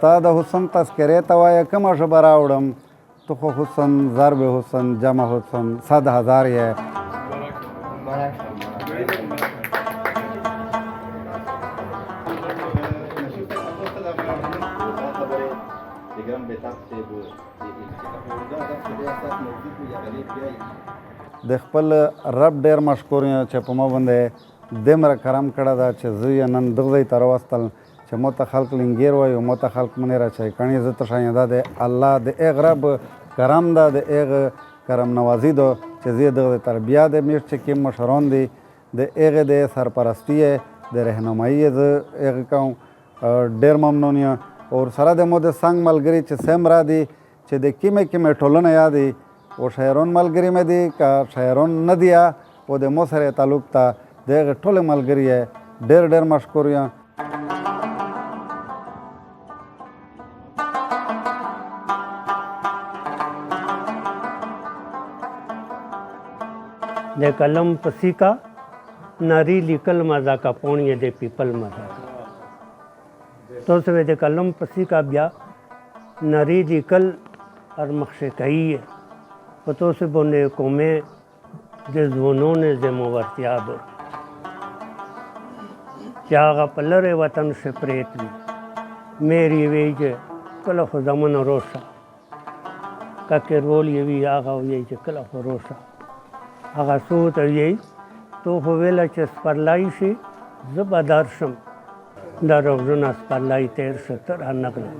ستا د حسن تذکرې ته وایه کومه ژبه راوړم تو خو حسن ضرب حسن جمع حسن 100,000 یې د خپل رب ډېر مشکور یم چې په ما باندې دومره کرم کړی ده چې زه یې نن دغه ځای ته راوستل چې ما ته خلک لنګیر وایي ما ته خلک منې راچوي کڼې زه ته ښایم دا د الله د هغه رب کرم ده د هغه کرم نوازي ده چې زه یې دغه ځای ته بیا د میشت چې کوم مشران دي د هغې د سرپرستي یې د رهنمایي یې زه هغه کوم ډېر ممنون یم اور سره د مو د څنګ ملګري چې سیم را دي چې د کومې کومې ټولنه یا دي و شاعران ملګري مې دي که شاعران نه دي و د مو سره تعلق ته د هغې ټولې ملګري یې ډېر ډېر مشکور یم د قلم پسی کا ناری لیکل مزا کا پونی د پیپل مزا کا تو سوے د قلم پسی کا بیا ناری لیکل اور مخشکئی ہے پتو سے بونے قومیں د زونوں نے زمو ورتیاب چاغا پلر وطن سے پریت بھی میری ویج کلف زمن روشا کا رول یہ بھی آغا ویج کلف روشا هغه څو ته یې تو خو ویله چې سپرلی شي زه به درشم دا روزونه سپرلی تېر شه ته رانغله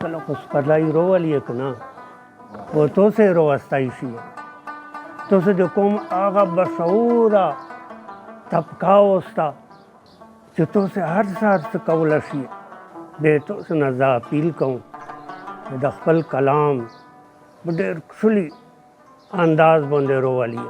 کله خو سپرلی روول یې که نه و تو سې روستی شي تو سې د کوم هغه بشعوره طبقه اوسته چې تو سې هر څه هر څه کولی شي دی تو سې نه زه اپیل کوم د خپل کلام ډېر ښکلي انداز باندې روالي